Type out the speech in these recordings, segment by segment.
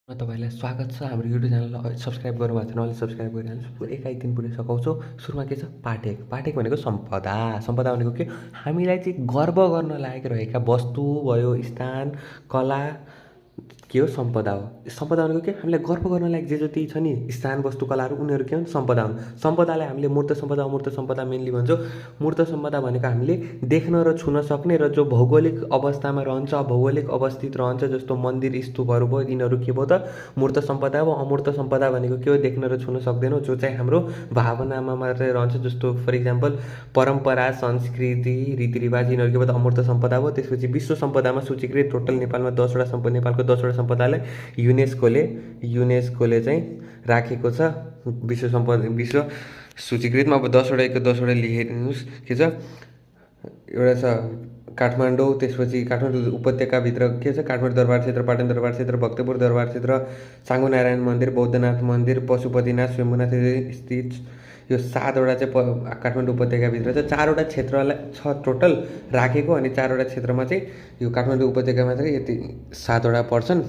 तपाईँलाई स्वागत छ हाम्रो युट्युब च्यानललाई सब्सक्राइब गर्नुभएको छैन अहिले सब्सक्राइब गरिहाल्नुहोस्। एकाइ दिन पुरै सघाउँछौँ। सुरुमा के छ पाठेक भनेको सम्पदा भनेको के हामीलाई चाहिँ गर्व गर्न लायक रहेका वस्तु भयो स्थान कला के हो सम्पदा हो। सम्पदा भनेको के हामीलाई गर्व गर्न लायक जे जति छ नि स्थान वस्तु कलाहरू उनीहरू के हुन् सम्पदा हुन्। सम्पदालाई हामीले मूर्त सम्पदा अमूर्त सम्पदा मेनली भन्छौँ। मूर्त सम्पदा भनेको हामीले देख्न र छुन सक्ने र जो भौगोलिक अवस्थामा रहन्छ भौगोलिक अवस्थित रहन्छ जस्तो मन्दिर स्तूपहरू भयो यिनीहरू के भयो त मूर्त सम्पदा हो। अमूर्त सम्पदा भनेको के हो देख्न र छुन सक्दैनौँ जो चाहिँ हाम्रो भावनामा मात्रै रहन्छ जस्तो फर इक्जाम्पल परम्परा संस्कृति रीतिरिवाज यिनीहरू के भयो त अमूर्त सम्पदा हो। त्यसपछि विश्व सम्पदामा सूचीकृत टोटल नेपालमा 10वटा नेपालको 10वटा सम्पदालाई युनेस्कोले चाहिँ राखेको छ विश्व सूचीकृतमा। अब 10वटा लेखिदिनुहोस्। के छ एउटा छ काठमाडौँ, त्यसपछि काठमाडौँ उपत्यकाभित्र के छ काठमाडौँ दरबार क्षेत्र, पाटन दरबार क्षेत्र, भक्तपुर दरबार क्षेत्र, चाँगुनारायण मन्दिर, बौद्धनाथ मन्दिर, पशुपतिनाथ स्वयम्भूनाथ स्थित यो 7वटा चाहिँ काठमाडौँ उपत्यकाभित्र छ। 4वटा क्षेत्रलाई छ टोटल राखेको अनि 4वटा क्षेत्रमा चाहिँ यो काठमाडौँ उपत्यकामा चाहिँ यति 7वटा पर्छन्।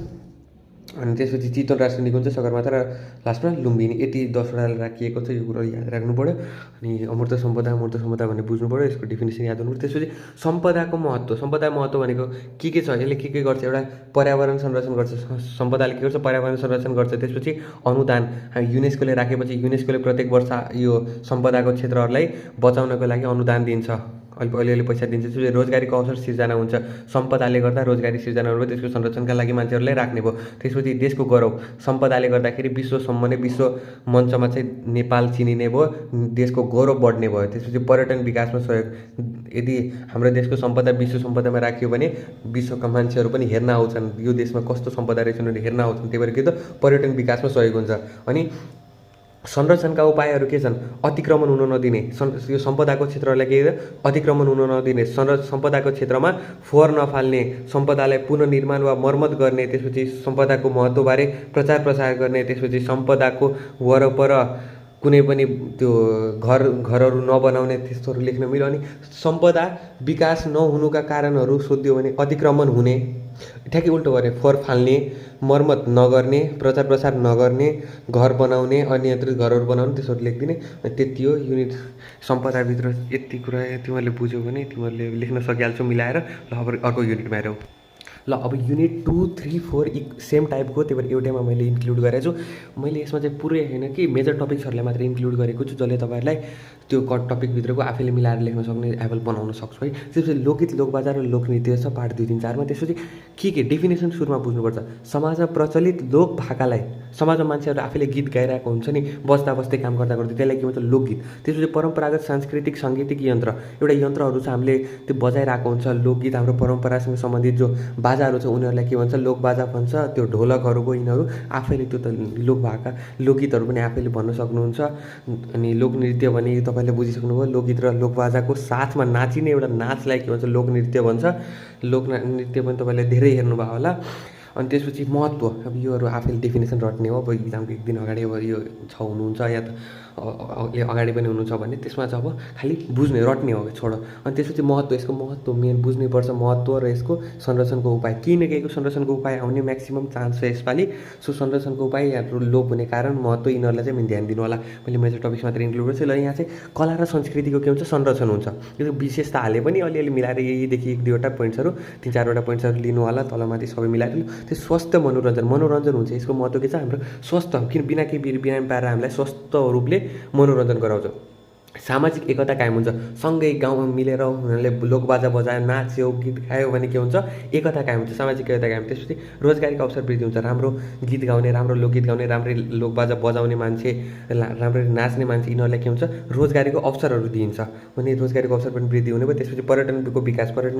अनि त्यसपछि चितवन राष्ट्रिय निकुञ्ज सगरमाथा र लास्टमा लुम्बिनी यति 10वटा राखिएको छ। यो कुरो याद राख्नु पऱ्यो। अनि अमूर्त सम्पदा भन्ने बुझ्नु पऱ्यो। यसको डेफिनेसन याद हुनु पऱ्यो। त्यसपछि सम्पदा महत्त्व भनेको के छ यसले के गर्छ एउटा पर्यावरण संरक्षण गर्छ। सम्पदाले के गर्छ पर्यावरण संरक्षण गर्छ। त्यसपछि अनुदान युनेस्कोले राखेपछि युनेस्कोले प्रत्येक वर्ष यो सम्पदाको क्षेत्रहरूलाई बचाउनको लागि अनुदान दिन्छ। अलिअलि पैसा दिन्छ। त्यसपछि रोजगारीको अवसर सिर्जना हुन्छ। सम्पदाले गर्दा रोजगारी सिर्जना भयो त्यसको संरक्षणका लागि मान्छेहरूलाई राख्ने भयो। त्यसपछि देशको गौरव सम्पदाले गर्दाखेरि विश्व मञ्चमा चाहिँ नेपाल चिनिने भयो देशको गौरव बढ्ने भयो। त्यसपछि पर्यटन विकासमा सहयोग यदि हाम्रो देशको सम्पदा विश्व सम्पदामा राखियो भने विश्वका मान्छेहरू पनि हेर्न आउँछन् यो देशमा कस्तो सम्पदा रहेछ भनेर हेर्न आउँछन्। त्यही भएर के त पर्यटन विकासमा सहयोग हुन्छ। अनि संरक्षणका उपायहरू के छन् अतिक्रमण हुन नदिने यो सम्पदाको क्षेत्रलाई के अतिक्रमण हुन नदिने सम्पदाको क्षेत्रमा फोहोर नफाल्ने सम्पदालाई पुनर्निर्माण वा मर्मत गर्ने त्यसपछि सम्पदाको महत्त्वबारे प्रचार प्रसार गर्ने त्यसपछि सम्पदाको वरपर कुनै पनि त्यो घरहरू नबनाउने त्यस्तोहरू लेख्न मिल्यो। अनि सम्पदा विकास नहुनुका कारणहरू सोध्यो भने अतिक्रमण हुने ठ्याक्कै उल्टो गर्ने फोहोर फाल्ने मर्मत नगर्ने प्रचार प्रसार नगर्ने घर बनाउने अनियन्त्रित घरहरू बनाउने त्यस्तोहरू लेखिदिने। त्यति हो युनिट सम्पदाभित्र यति कुरा तिमीहरूले बुझ्यौ भने तिमीहरूले लेख्न सकिहाल्छौ मिलाएर। ल अब अर्को युनिटमा हेरौँ। ल अब युनिट 2, 3, 4 सेम टाइपको त्यही भएर एउटैमा मैले इन्क्लुड गरेको छु। मैले यसमा चाहिँ पुरै होइन कि मेजर टपिक्सहरूलाई मात्र इन्क्लुड गरेको छु जसले तपाईँहरूलाई त्यो टपिकभित्रको आफैले मिलाएर लेख्न सक्ने एबल बनाउन सक्छु है। त्यसपछि लोकगीत लोकबाजा र लोकनृत्य छ पार्ट 2, 3, 4मा। त्यसपछि के डेफिनेसन सुरुमा बुझ्नुपर्छ। समाजमा प्रचलित लोक भाकालाई समाजमा मान्छेहरू आफैले गीत गाइरहेको हुन्छ नि बस्दा बस्दै काम गर्दा त्यसलाई के भन्छ लोकगीत। त्यसपछि परम्परागत सांस्कृतिक साङ्गीतिक यन्त्र एउटा यन्त्रहरू छ हामीले त्यो बजाइरहेको हुन्छ लोकगीत हाम्रो परम्परासँग सम्बन्धित जो बाजाहरू छ उनीहरूलाई के भन्छ लोकबाजा भन्छ। त्यो ढोलकहरू भयो यिनीहरू आफैले त्यो त लोकगीतहरू पनि आफैले भन्न सक्नुहुन्छ। अनि लोकनृत्य भने तपाईँले बुझिसक्नुभयो लोकगीत र लोकबाजाको साथमा नाचिने एउटा नाचलाई के भन्छ लोकनृत्य भन्छ। लोकनृत्य पनि तपाईँले धेरै हेर्नुभयो होला। अनि त्यसपछि महत्त्व अब योहरू आफैले डेफिनेसन रट्ने हो। अब इक्जामको एक दिन अगाडि अब यो छ हुनुहुन्छ या त अगाडि पनि हुनुहुन्छ भने त्यसमा चाहिँ अब खालि बुझ्ने रट्ने हो छोडो। अनि त्यसपछि महत्त्व यसको महत्त्व मेन बुझ्नैपर्छ महत्त्व र यसको संरक्षणको उपाय किन केहीको संरक्षणको उपाय आउने म्याक्सिमम् चान्स छ यसपालि। सो संरक्षणको उपाय या लोप हुने कारण महत्त्व यिनीहरूलाई चाहिँ मैले ध्यान दिनु होला। मैले मेजर टपिक्स मात्र इन्क्लुड गर्छु। ल यहाँ चाहिँ कला र संस्कृतिको के हुन्छ संरक्षण हुन्छ। यो विशेषता हाले पनि अलिअलि मिलाएर यहीदेखि 1-2वटा पोइन्ट्सहरू 3-4वटा पोइन्ट्सहरू लिनु होला तलमाथि सबै मिलाएर त्यो स्वस्थ मनोरञ्जन हुन्छ। यसको महत्त्व के छ हाम्रो स्वस्थ किन बिना केही बिरामी पारेर हामीलाई स्वस्थ रूपले मनोरञ्जन गराउँछ। सामाजिक एकता कायम हुन्छ। सँगै गाउँमा मिलेर उनीहरूले लोकबाजा बजायो नाच्यो गीत गायो भने के हुन्छ एकता कायम हुन्छ सामाजिक एकता कायम। त्यसपछि रोजगारीको अवसर वृद्धि हुन्छ। राम्रो गीत गाउने राम्रो लोकगीत गाउने राम्रै लोकबाजा बजाउने मान्छे राम्ररी नाच्ने मान्छे यिनीहरूलाई के हुन्छ रोजगारीको अवसरहरू दिइन्छ भने रोजगारीको अवसर पनि वृद्धि हुने भयो। त्यसपछि पर्यटनको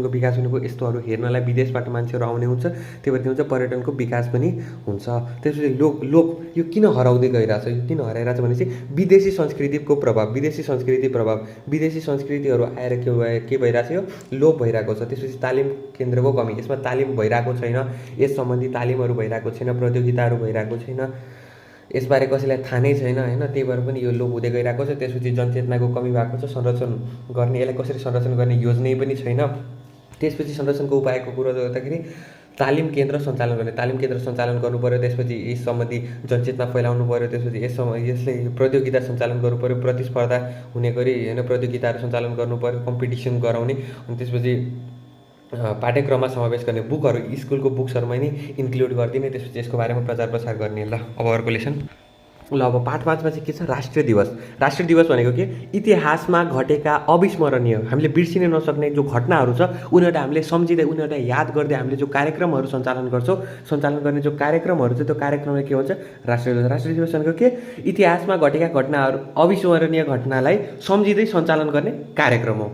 विकास हुनेको यस्तोहरू हेर्नलाई विदेशबाट मान्छेहरू आउने हुन्छ। त्यही भएर के हुन्छ पर्यटनको विकास पनि हुन्छ। त्यसपछि लोक यो किन हराउँदै गइरहेछ यो किन हराइरहेछ भनेपछि विदेशी संस्कृतिहरू आएर के भइरहेछ यो लोप भइरहेको छ। त्यसपछि तालिम केन्द्रको कमी यसमा तालिम भइरहेको छैन। यस सम्बन्धी तालिमहरू भइरहेको छैन प्रतियोगिताहरू भइरहेको छैन। यसबारे कसैलाई थाहा नै छैन होइन। त्यही भएर पनि यो लोप हुँदै गइरहेको छ। त्यसपछि जनचेतनाको कमी भएको छ। संरक्षण गर्ने यसलाई कसरी संरक्षण गर्ने योजनै पनि छैन। त्यसपछि संरक्षणको उपायको कुरो गर्दाखेरि तालिम केन्द्र सञ्चालन गर्ने, तालिम केन्द्र सञ्चालन गर्नुपऱ्यो। त्यसपछि यस सम्बन्धी जनचेतना फैलाउनु पऱ्यो। त्यसपछि यसले प्रतियोगिता सञ्चालन गर्नुपऱ्यो, प्रतिस्पर्धा हुने गरी होइन प्रतियोगिताहरू सञ्चालन गर्नुपऱ्यो, कम्पिटिसन गराउने। अनि त्यसपछि पाठ्यक्रममा समावेश गर्ने, बुकहरू स्कुलको बुक्सहरूमा नै इन्क्लुड गरिदिने। त्यसपछि यसको बारेमा प्रचार प्रसार गर्ने। ल अब अर्को लेसन। ल अब पाठ 5मा चाहिँ के छ, राष्ट्रिय दिवस। राष्ट्रिय दिवस भनेको के, इतिहासमा घटेका अविस्मरणीय हामीले बिर्सिन नसक्ने जो घटनाहरू छ उनीहरूलाई हामीले सम्झिँदै उनीहरूलाई याद गर्दै हामीले जो कार्यक्रमहरू सञ्चालन गर्छौँ, सञ्चालन गर्ने जो कार्यक्रमहरू छ त्यो कार्यक्रमलाई के भन्छ, राष्ट्रिय दिवस। राष्ट्रिय दिवस भनेको के, इतिहासमा घटेका घटनाहरू अविस्मरणीय घटनालाई सम्झिँदै सञ्चालन गर्ने कार्यक्रम हो।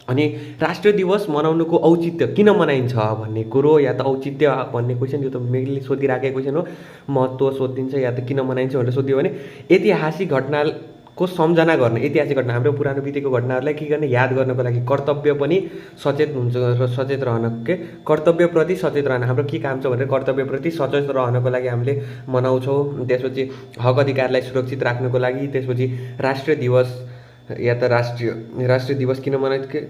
अनि राष्ट्रिय दिवस मनाउनुको औचित्य किन मनाइन्छ भन्ने कुरो या त औचित्य भन्ने क्वेसन, यो त मैले सोधिराखेको क्वेसन हो, महत्त्व सोधिदिन्छ या त किन मनाइन्छ भनेर सोधियो भने ऐतिहासिक घटनाको सम्झना गर्ने, ऐतिहासिक घटना हाम्रो पुरानो बितेको घटनाहरूलाई के गर्ने, याद गर्नको लागि कर्तव्य पनि सचेत हुन्छ र सचेत रहन के कर्तव्यप्रति सचेत रहन, हाम्रो के काम छ भनेर कर्तव्यप्रति सचेत रहनको लागि हामीले मनाउँछौँ। त्यसपछि हक अधिकारलाई सुरक्षित राख्नको लागि। त्यसपछि राष्ट्रिय दिवस या त राष्ट्रिय दिवस किन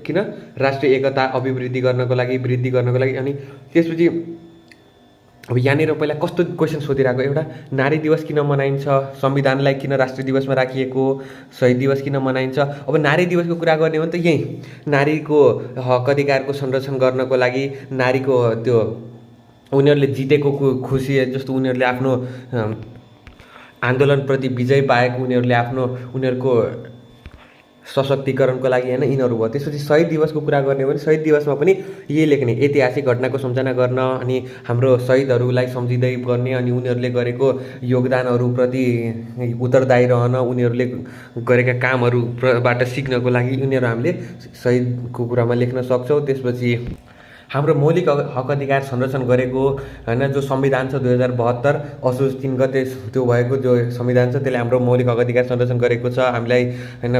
किन राष्ट्रिय एकता अभिवृद्धि गर्नको लागि, वृद्धि गर्नको लागि। अनि त्यसपछि अब यहाँनिर पहिला कस्तो क्वेसन सोधिरहेको, एउटा नारी दिवस किन मनाइन्छ, संविधानलाई किन राष्ट्रिय दिवसमा राखिएको, शहीद दिवस किन मनाइन्छ। अब नारी दिवसको कुरा गर्ने हो भने त यही नारीको हक अधिकारको संरक्षण गर्नको लागि, नारीको त्यो उनीहरूले जितेको खुसी जस्तो उनीहरूले आफ्नो आन्दोलनप्रति विजय पाएको उनीहरूको सशक्तिकरणको लागि होइन, यिनीहरू भयो। त्यसपछि शहीद दिवसको कुरा गर्ने हो भने शहीद दिवसमा पनि यही लेख्ने, ऐतिहासिक घटनाको सम्झना गर्न अनि हाम्रो शहीदहरूलाई सम्झिँदै गर्ने अनि उनीहरूले गरेको योगदानहरूप्रति उत्तरदायी रहन, उनीहरूले गरेका कामहरूबाट सिक्नको लागि उनीहरू हामीले शहीदको कुरामा लेख्न सक्छौँ। त्यसपछि हाम्रो मौलिक हक अधिकार संरक्षण गरेको होइन जो संविधान छ 2072 असोज 3 गते त्यो भएको जो संविधान छ त्यसले हाम्रो मौलिक हक अधिकार संरक्षण गरेको छ, हामीलाई होइन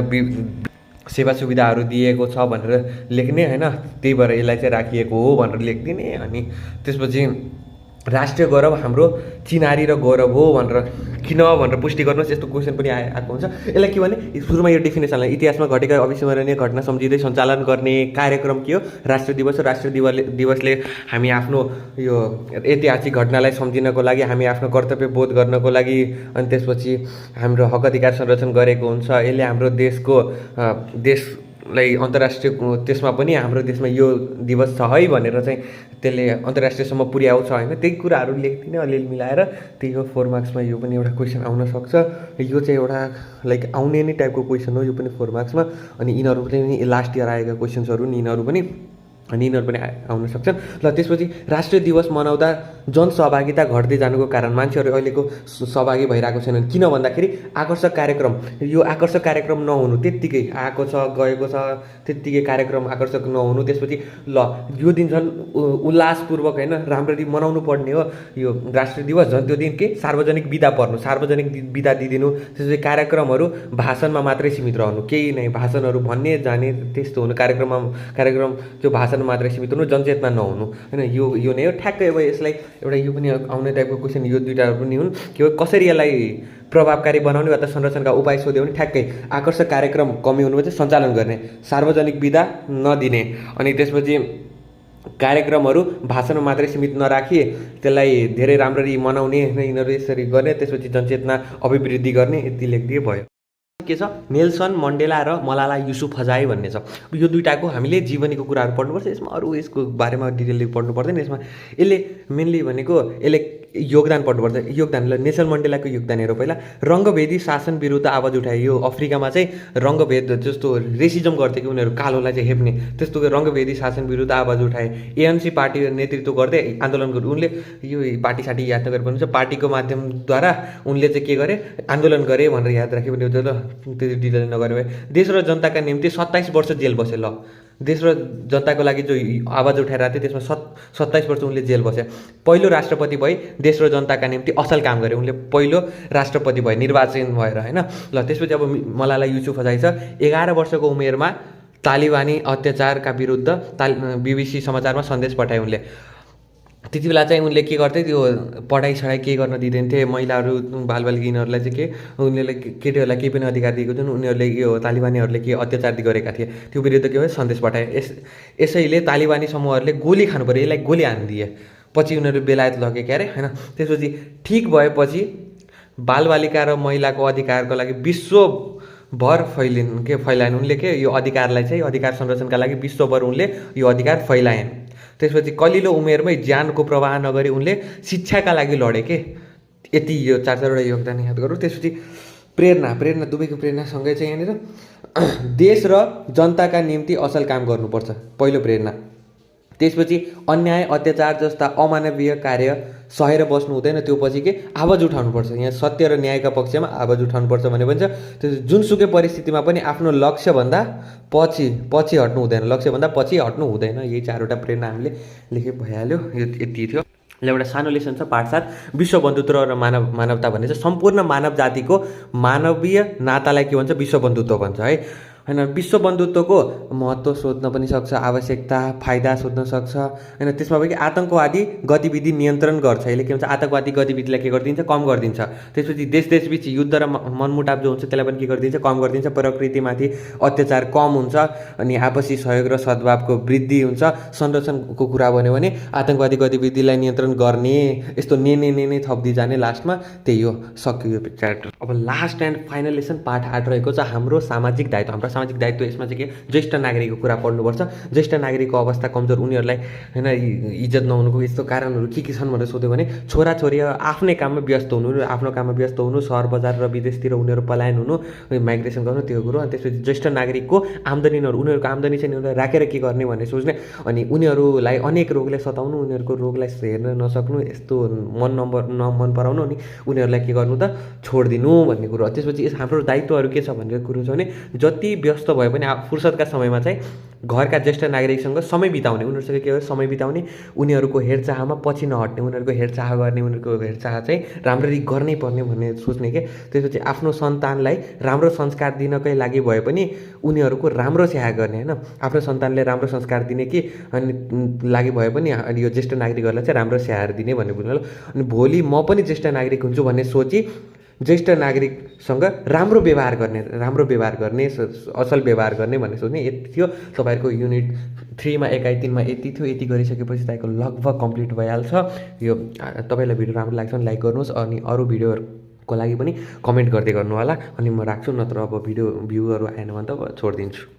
सेवा सुविधाहरू दिएको छ भनेर लेख्ने होइन, त्यही भएर यसलाई चाहिँ राखिएको हो भनेर लेखिदिने। अनि त्यसपछि राष्ट्रिय गौरव हाम्रो चिनारी र गौरव हो भनेर किन भनेर पुष्टि गर्नुहोस्, यस्तो क्वेसन पनि आएको हुन्छ। यसलाई के भने सुरुमा यो डेफिनेसनलाई इतिहासमा घटेका अविस्मरणीय घटना सम्झिँदै सञ्चालन गर्ने कार्यक्रम के हो, राष्ट्रिय दिवस हो। राष्ट्रिय दिवसले हामी आफ्नो यो ऐतिहासिक घटनालाई सम्झिनको लागि, हामी आफ्नो कर्तव्य बोध गर्नको लागि अनि त्यसपछि हाम्रो हक अधिकार संरक्षण गरेको हुन्छ। यसले हाम्रो देशलाई अन्तर्राष्ट्रिय त्यसमा पनि हाम्रो देशमा यो दिवस छ है भनेर चाहिँ त्यसले अन्तर्राष्ट्रियसम्म पुर्याउँछ होइन, त्यही कुराहरू लेख्दिनँ अलिअलि मिलाएर। त्यही हो 4 मार्क्समा यो पनि एउटा क्वेसन आउन सक्छ। यो चाहिँ एउटा लाइक आउने नै टाइपको क्वेसन हो यो पनि 4 मार्क्समा। अनि यिनीहरू पनि लास्ट इयर आएका क्वेसन्सहरू नि यिनीहरू पनि आउन सक्छन्। ल त्यसपछि राष्ट्रिय दिवस मनाउँदा जनसहभागिता घट्दै जानुको कारण मान्छेहरू अहिलेको सहभागी भइरहेको छैनन्। किन भन्दाखेरि आकर्षक कार्यक्रम, यो आकर्षक कार्यक्रम नहुनु, त्यत्तिकै आएको छ गएको छ त्यत्तिकै कार्यक्रम आकर्षक नहुनु। त्यसपछि ल यो दिन झन् उल्लासपूर्वक होइन राम्ररी मनाउनु पर्ने हो यो राष्ट्रिय दिवस, झन् त्यो दिन के सार्वजनिक बिदा पर्नु, सार्वजनिक बिदा दिइदिनु। त्यसपछि कार्यक्रमहरू भाषणमा मात्रै सीमित रहनु, केही नै भाषणहरू भन्ने जाने त्यस्तो हुनु, कार्यक्रम त्यो भाषण मात्रै सीमित हुनु, जनचेतना नहुनु होइन, यो नै हो ठ्याक्कै। अब यसलाई एउटा यो पनि आउने टाइपको क्वेसन यो दुईवटा पनि हुन् के हो, कसरी यसलाई प्रभावकारी बनाउने वा त संरक्षणका उपाय सोध्यो भने ठ्याक्कै आकर्षक कार्यक्रम कमी हुनुपर्छ, सञ्चालन गर्ने, सार्वजनिक बिदा नदिने, अनि त्यसपछि कार्यक्रमहरू भाषणमा मात्रै सीमित नराखी त्यसलाई धेरै राम्ररी मनाउने होइन, यिनीहरू यसरी गर्ने। त्यसपछि जनचेतना अभिवृद्धि गर्ने, यति लेखिदिए भयो। के छ, नेल्सन मण्डेला र मलाला युसुफजाई भन्ने छ। यो दुईटाको हामीले जीवनीको कुराहरू पढ्नुपर्छ, यसमा अरू यसको बारेमा डिटेलली पढ्नु पर्दैन। यसमा यसले मेनली भनेको यसले योगदान पढ्नुपर्छ। योगदान नेल्सन मण्डेलाको योगदान हेरौँ पहिला। रङ्गभेदी शासन विरुद्ध आवाज उठाए। यो अफ्रिकामा चाहिँ रङ्गभेद जस्तो रेसिजम गर्थ्यो कि उनीहरू कालोलाई चाहिँ हेप्ने, त्यस्तो रङ्गभेदी शासन विरुद्ध आवाज उठाए। एएनसी पार्टी नेतृत्व गर्दै आन्दोलन गर्नु, उनले यो पार्टी साटी याद नगरेर भन्नुहुन्छ, पार्टीको माध्यमद्वारा उनले चाहिँ के गरे, आन्दोलन गरे भनेर याद राख्यो भने त्यो डिटेल नगरे भए। देश र जनताका निम्ति 27 वर्ष जेल बसे। ल देश र जनताको लागि जो आवाज उठाइरहेको थियो त्यसमा 27 वर्ष उनले जेल बसे। पहिलो राष्ट्रपति भए, देश र जनताका निम्ति असल काम गरे, उनले पहिलो राष्ट्रपति भए निर्वाचन भएर होइन। ल त्यसपछि अब मलाला युसुफजाई छ। 11 वर्षको उमेरमा तालिबानी अत्याचारका विरुद्ध BBC समाचारमा सन्देश पठाए उनले। त्यति बेला चाहिँ उनले के गर्थे, त्यो पढाइ केही गर्न दिँदैन थिए, महिलाहरू बालबालिका यिनीहरूलाई चाहिँ उनीहरूले केटीहरूलाई केही पनि अधिकार दिएको थिएन, उनीहरूले यो तालिबानीहरूले के अत्याचार गरेका थिए, त्यो विरुद्ध के भयो सन्देश पठाए। यसैले तालिबानी समूहहरूले गोली खानु पऱ्यो, यसलाई गोली हानिदिए। पछि उनीहरू बेलायत लगे क्या अरे होइन। त्यसपछि ठिक भएपछि बालबालिका र महिलाको अधिकारको लागि विश्वभर फैलाइन् उनले के यो अधिकारलाई चाहिँ अधिकार संरक्षणका लागि विश्वभर उनले यो अधिकार फैलाएन्। त्यसपछि कलिलो उमेरमै ज्यानको प्रवाह नगरी उनले शिक्षाका लागि लडे के। यति यो 4-4वटा योगदान याद गरौँ। त्यसपछि प्रेरणा दुवैको प्रेरणासँगै चाहिँ यहाँनिर देश र जनताका निम्ति असल काम गर्नुपर्छ, पहिलो प्रेरणा। त्यसपछि अन्याय अत्याचार जस्ता अमानवीय कार्य सहेर बस्नु हुँदैन, त्यो पछि के आवाज उठाउनुपर्छ। यहाँ सत्य र न्यायका पक्षमा आवाज उठाउनुपर्छ भने भन्छ। त्यो जुनसुकै परिस्थितिमा पनि आफ्नो लक्ष्यभन्दा पछि हट्नु हुँदैन, लक्ष्यभन्दा पछि हट्नु हुँदैन। यही 4वटा प्रेरणा हामीले लेखे भइहाल्यो। यो यति थियो। एउटा सानो लेसन छ पाठ 7, विश्व बन्धुत्व र मानवता भन्ने चाहिँ सम्पूर्ण मानव जातिको मानवीय नातालाई के भन्छ, विश्व बन्धुत्व भन्छ है होइन। विश्व बन्धुत्वको महत्त्व सोध्न पनि सक्छ, आवश्यकता फाइदा सोध्न सक्छ होइन। त्यसमा पनि आतङ्कवादी गतिविधि नियन्त्रण गर्छ, यसले के भन्छ आतङ्कवादी गतिविधिलाई के गरिदिन्छ, कम गरिदिन्छ। त्यसपछि देशबीच युद्ध र मनमुटाव जो हुन्छ त्यसलाई पनि के गरिदिन्छ, कम गरिदिन्छ। प्रकृतिमाथि अत्याचार कम हुन्छ अनि आपसी सहयोग र सद्भावको वृद्धि हुन्छ। संरक्षणको कुरा भन्यो भने आतङ्कवादी गतिविधिलाई नियन्त्रण गर्ने, यस्तो ने थप्दै जाने, लास्टमा त्यही हो, सक्यो यो च्याप्टर। अब लास्ट एन्ड फाइनल लेसन पाठ 8 रहेको छ हाम्रो सामाजिक दायित्व। हाम्रो सामाजिक दायित्व यसमा चाहिँ के ज्येष्ठ नागरिकको कुरा पढ्नुपर्छ। ज्येष्ठ नागरिकको अवस्था कमजोर, उनीहरूलाई होइन इज्जत नहुनुको यस्तो कारणहरू के छन् भनेर सोध्यो भने छोराछोरी आफ्नै काममा व्यस्त हुनु, आफ्नो काममा व्यस्त हुनु, सहर बजार र विदेशतिर उनीहरू पलायन हुनु, माइग्रेसन गर्नु, त्यो कुरो। अनि त्यसपछि ज्येष्ठ नागरिकको आम्दानी उनीहरूको आम्दानी चाहिँ उनीहरूलाई राखेर के गर्ने भन्ने सोच्ने, अनि उनीहरूलाई अनेक रोगले सताउनु, उनीहरूको रोगलाई हेर्न नसक्नु, यस्तो मन पराउनु, अनि उनीहरूलाई के गर्नु त छोडिदिनु भन्ने कुरो। त्यसपछि हाम्रो दायित्वहरू के छ भन्ने कुरो छ भने जति व्यस्त भए पनि फुर्सदका समयमा चाहिँ घरका ज्येष्ठ नागरिकसँग समय बिताउने, उनीहरूसँग के हो समय बिताउने, उनीहरूको हेरचाहमा पछि नहट्ने, उनीहरूको हेरचाह गर्ने, उनीहरूको हेरचाह चाहिँ राम्ररी गर्नै पर्ने भन्ने सोच्ने के। त्यसपछि आफ्नो सन्तानलाई राम्रो संस्कार दिनकै लागि भए पनि उनीहरूको राम्रो स्याहार गर्ने होइन। आफ्नो सन्तानले राम्रो संस्कार दिने कि अनि लागि भए पनि अनि यो ज्येष्ठ नागरिकहरूलाई चाहिँ राम्रो स्याहार दिने भन्ने बुझ्नु। अनि भोलि म पनि ज्येष्ठ नागरिक हुन्छु भन्ने सोची ज्येष्ठ नागरिकसँग राम्रो व्यवहार गर्ने, असल व्यवहार गर्ने भन्ने सोच्ने। यति थियो तपाईँहरूको युनिट 3मा एकाइ 3मा यति थियो। यति गरिसकेपछि तपाईँको लगभग कम्प्लिट भइहाल्छ। यो तपाईँलाई भिडियो राम्रो लाग्छ भने लाइक गर्नुहोस्, अनि अरू भिडियोहरूको लागि पनि कमेन्ट गर्दै गर्नु होला। अनि म राख्छु, नत्र अब भिडियो भ्यूहरू आएन भने त छोडिदिन्छु।